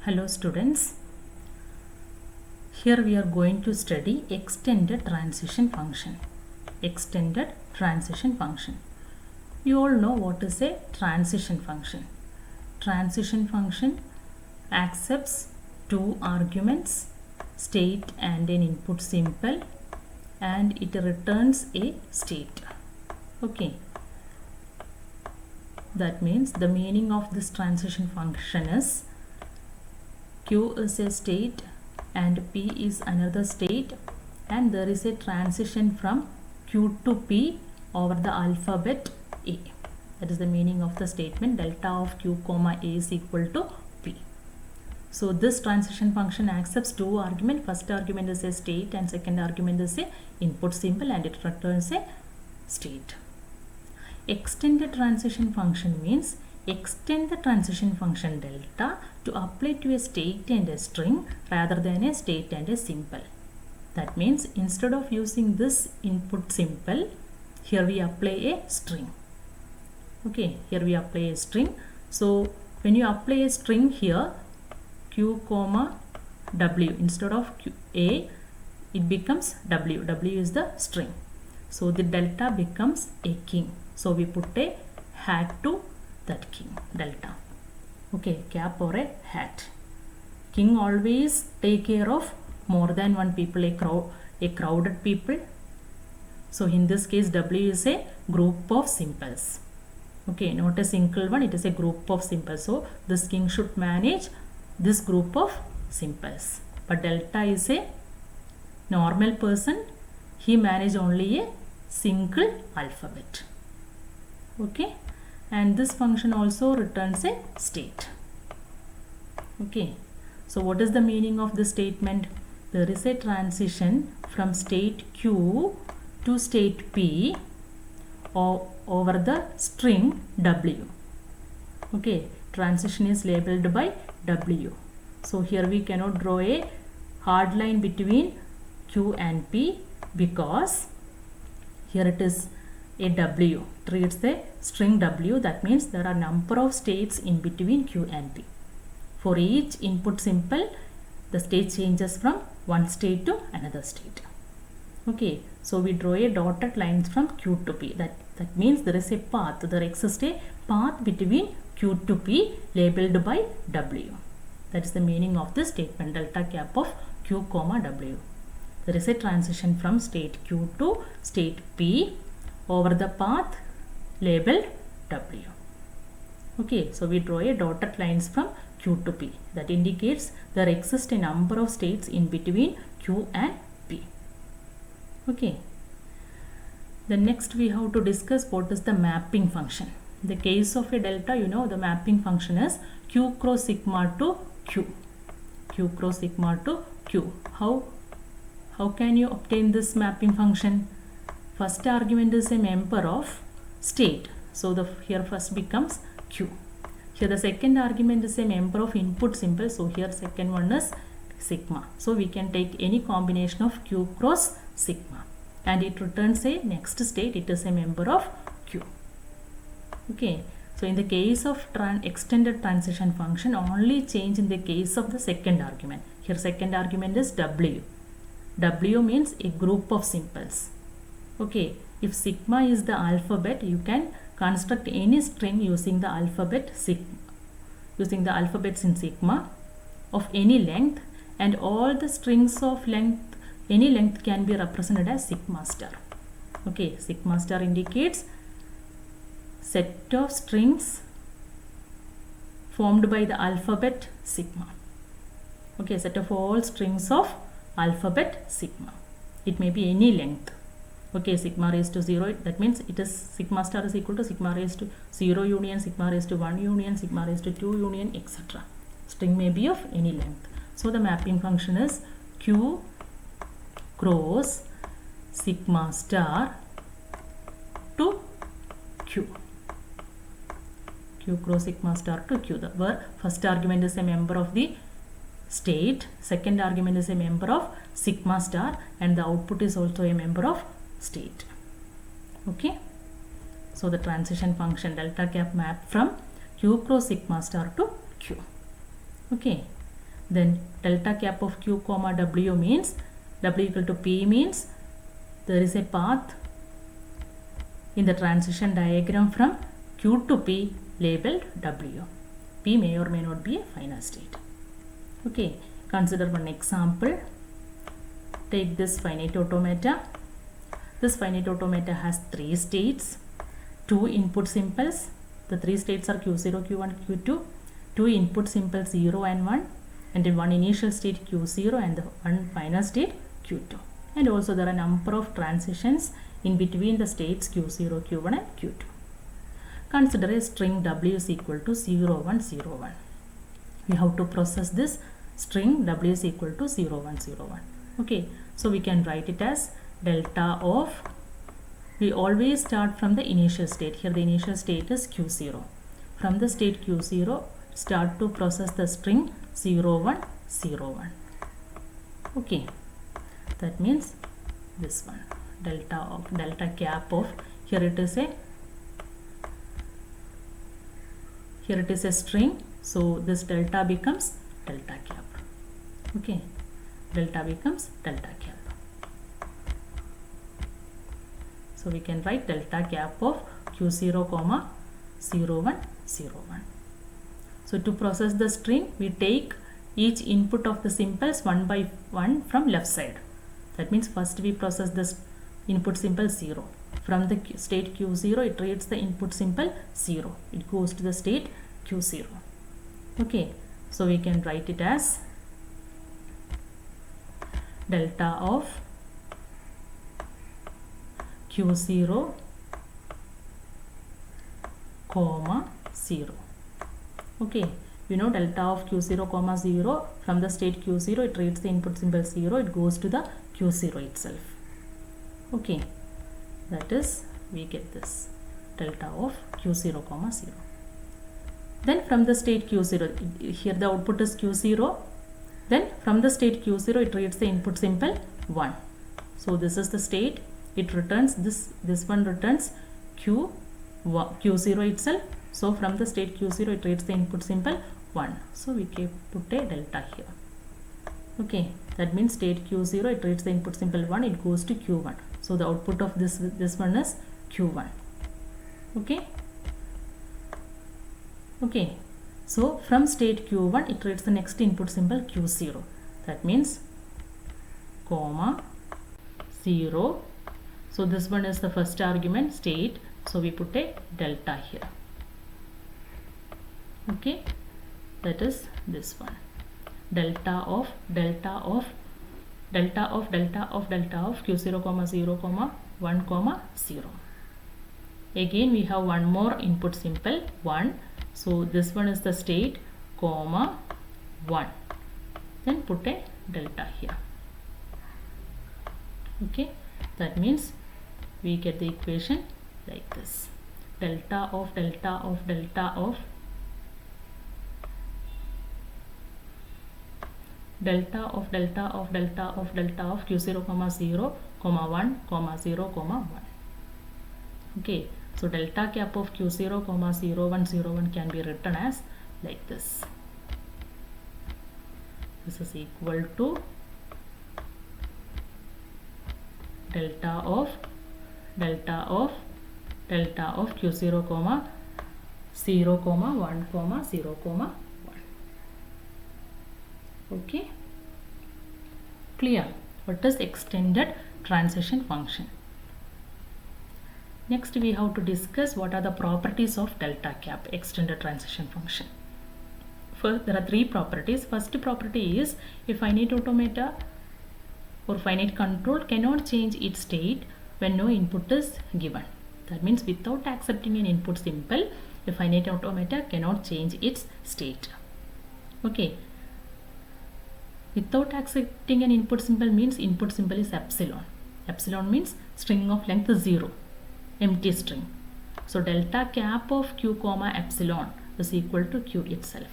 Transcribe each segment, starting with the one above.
Hello students, here we are going to study extended transition function. Extended transition function. You all know what is a transition function. Transition function accepts two arguments, state and an input symbol, and it returns a state. Okay. That means the meaning of this transition function is Q is a state and P is another state, and there is a transition from Q to P over the alphabet A. That is the meaning of the statement delta of Q comma A is equal to P. So this transition function accepts two arguments. First argument is a state and second argument is a input symbol, and it returns a state. Extended transition function means extend the transition function delta to apply to a state and a string rather than a state and a symbol. That means instead of using this input symbol, here we apply a string. Okay, here we apply a string. So when you apply a string here, Q comma W, instead of Q, A, it becomes W. W is the string. So the delta becomes a king. So we put a hat to that king, delta. Okay, cap or a hat. King always take care of more than one people, a crowded people. So in this case, W is a group of symbols. Okay, not a single one, it is a group of symbols. So this king should manage this group of symbols. But delta is a normal person. He manages only a single alphabet. Okay, and this function also returns a state. Okay, so what is the meaning of this statement? There is a transition from state Q to state P over the string W. Okay, transition is labeled by W. So here we cannot draw a hard line between Q and P because here it is a W, treats the string W. That means there are number of states in between Q and P. For each input symbol, the state changes from one state to another state. Okay, so we draw a dotted lines from Q to P. That means there is a path. There exists a path between Q to P labeled by W. That is the meaning of this statement delta cap of Q comma W. There is a transition from state Q to state P over the path labeled W. Okay, so we draw a dotted lines from Q to P. That indicates there exists a number of states in between Q and P. Okay. Then next we have to discuss what is the mapping function. In the case of a delta, you know the mapping function is Q cross sigma to Q. Q cross sigma to Q. How can you obtain this mapping function? First argument is a member of state. So here first becomes Q. Here the second argument is a member of input symbol. So here second one is sigma. So we can take any combination of Q cross sigma. And it returns a next state. It is a member of Q. Okay. So in the case of extended transition function, only change in the case of the second argument. Here second argument is W. W means a group of symbols. Okay, if sigma is the alphabet, you can construct any string using the alphabet using the alphabets in sigma of any length, and all the strings of any length can be represented as sigma star. Okay, sigma star indicates set of strings formed by the alphabet sigma. Okay, set of all strings of alphabet sigma. It may be any length. Okay, sigma raised to 0, that means it is sigma star is equal to sigma raised to 0 union, sigma raised to 1 union, sigma raised to 2 union, etc. String may be of any length. So the mapping function is Q cross sigma star to Q. Q cross sigma star to Q, where first argument is a member of the state, second argument is a member of sigma star, and the output is also a member of state. Okay, so the transition function delta cap map from Q cross sigma star to Q. Okay, Then delta cap of q comma w means w equal to p means there is a path in the transition diagram from q to p labeled w. P may or may not be a final state. Okay, consider one example. Take this finite automata. This finite automata has 3 states, 2 input simples. The 3 states are q0, q1, q2, 2 input simples 0 and 1, and in one initial state q0 and the one final state q2. And also there are a number of transitions in between the states q0, q1 and q2. Consider a string w is equal to 0, 1, 0, 1. We have to process this string w is equal to 0, 1, 0, 1. Okay, so we can write it as delta of, we always start from the initial state. Here the initial state is q0. From the state q0, start to process the string 0, 1, 0, 1. Okay, that means this one, delta cap of, here it is a string, so this delta becomes delta cap. Okay, delta becomes delta cap. So we can write delta cap of q0 comma 0, 1, 0, 1. So to process the string, we take each input of the simples one by one from left side. That means first we process this input symbol 0. From the state q0, it reads the input symbol 0. It goes to the state q0. Okay, so we can write it as delta of q0 comma 0. Okay, you know delta of q0 comma 0, from the state q0, it reads the input symbol 0. It goes to the q0 itself. Okay, that is, we get this delta of q0 comma 0. Then from the state q0, here the output is q0. Then from the state q0, it reads the input symbol 1. So this is the state. It returns this one returns q0 itself. So from the state q0, it reads the input symbol 1. So we can put a delta here. Okay, that means state q0, it reads the input symbol 1. It goes to q1. So the output of this one is q1. Okay. Okay, so from state q1, it reads the next input symbol q0. That means comma 0. So this one is the first argument, state. So we put a delta here. Okay, that is this one, delta of q0 comma 0 comma 1 comma 0. Again we have one more input symbol 1. So this one is the state comma 1. Then put a delta here. Okay, that means we get the equation like this, delta of q0 comma 0 comma 1 comma 0 comma 1. Okay, so delta cap of q0 comma 0, 1, 0, 1 can be written as like this. This is equal to delta of q0 comma 0 comma 1 comma 0 comma 1. Okay, clear? What is extended transition function? Next we have to discuss what are the properties of delta cap extended transition function. First, there are 3 properties. First property is a finite automata or finite control cannot change its state when no input is given. That means without accepting an input symbol, a finite automata cannot change its state. Okay, without accepting an input symbol means input symbol is epsilon. Epsilon means string of length 0, empty string. So delta cap of q comma epsilon is equal to q itself.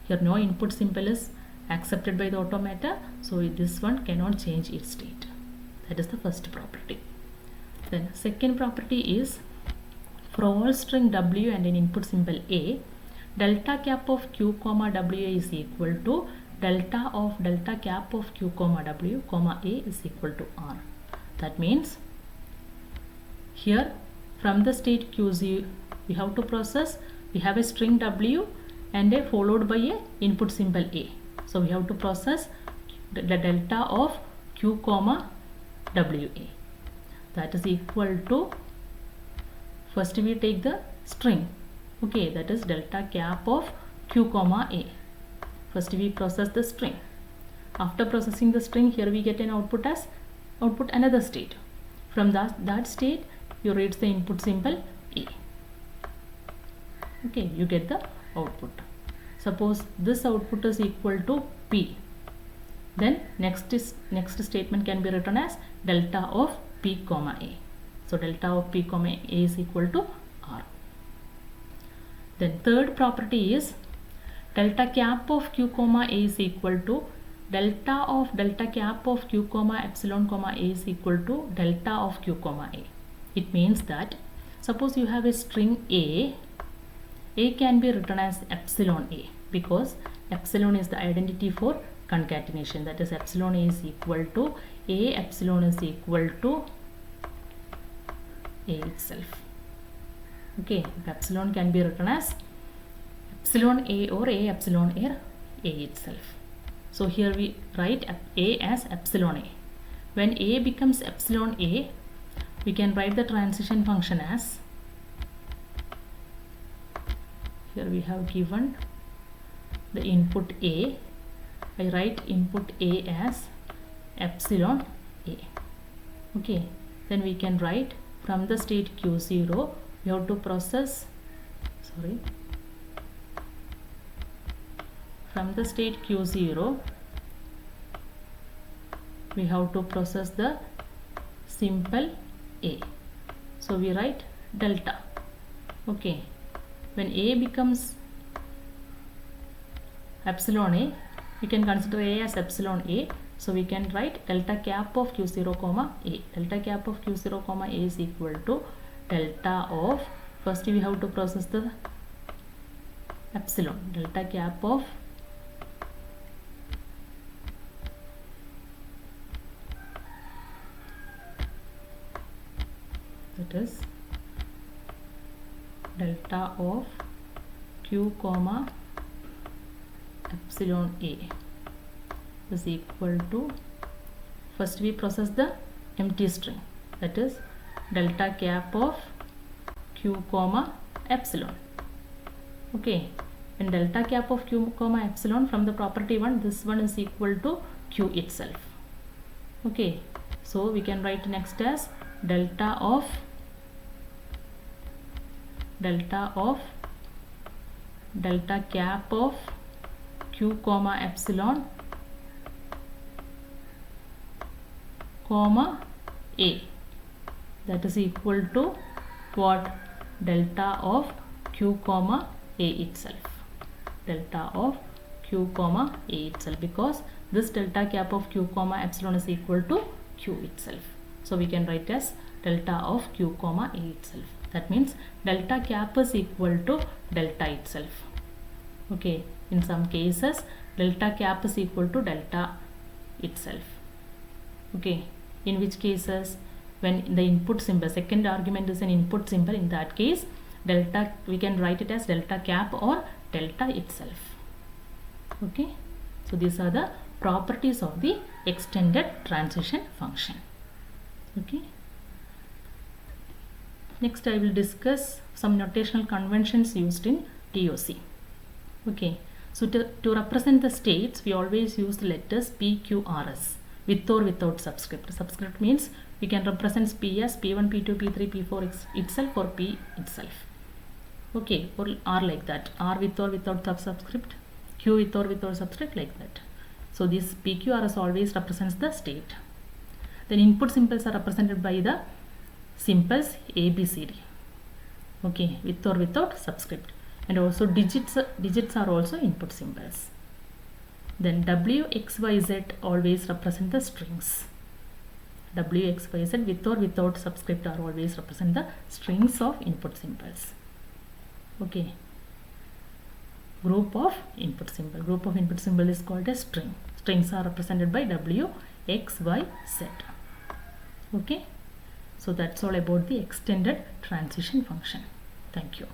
Here no input symbol is accepted by the automata, so this one cannot change its state. That is the first property. Then second property is, for all string w and an input symbol a, delta cap of q comma w is equal to delta of delta cap of q comma w comma a is equal to r. That means here from the state q0 we have to process, we have a string w and a followed by a input symbol a. So we have to process the delta of q comma wa. That is equal to, first we take the string, okay, that is delta cap of q comma a. First we process the string. After processing the string, here we get an output as another state. From that state you read the input symbol a. Okay, you get the output. Suppose this output is equal to p, then next statement can be written as delta of p comma a. So delta of p comma a is equal to r. Then third property is delta cap of q comma a is equal to delta of delta cap of q comma epsilon comma a is equal to delta of q comma a. It means that suppose you have a string a can be written as epsilon a, because epsilon is the identity for concatenation. That is, epsilon a is equal to a epsilon is equal to a itself. Okay, epsilon can be written as epsilon a or a epsilon a itself. So here we write a as epsilon a. When a becomes epsilon a, we can write the transition function as, here we have given the input a. I write input a as epsilon a. Okay, then we can write from the state q0 we have to process, from the state q0 we have to process the simple a. So we write delta. Okay, when a becomes epsilon a, we can consider a as epsilon a. So we can write delta cap of q0 comma a. Delta cap of q0 comma a is equal to delta of, first we have to process the epsilon, delta cap of that is delta of q comma epsilon a is equal to, first we process the empty string, that is delta cap of q comma epsilon. Okay, and delta cap of q comma epsilon, from the property 1, this one is equal to q itself. Okay, so we can write next as delta cap of q comma epsilon comma a, that is equal to what? Delta of q comma a itself. Delta of q comma a itself, because this delta cap of q comma epsilon is equal to q itself. So we can write as delta of q comma a itself. That means delta cap is equal to delta itself. Okay, in some cases delta cap is equal to delta itself. Okay, in which cases, when the input symbol, second argument is an input symbol, in that case delta, we can write it as delta cap or delta itself. Okay, so these are the properties of the extended transition function. Okay, next I will discuss some notational conventions used in TOC. Okay, so to represent the states, we always use the letters P, Q, R, S with or without subscript. Subscript means we can represent P as P1, P2, P3, P4 itself or P itself. Okay, or R like that, R with or without subscript, Q with or without subscript, like that. So this PQRS always represents the state. Then input symbols are represented by the symbols A, B, C, D. Okay, with or without subscript. And also digits are also input symbols. Then W, X, Y, Z always represent the strings. W, X, Y, Z with or without subscript are always represent the strings of input symbols. Okay. group of input symbol. Group of input symbol is called a string. Strings are represented by W, X, Y, Z. Okay, so that's all about the extended transition function. Thank you.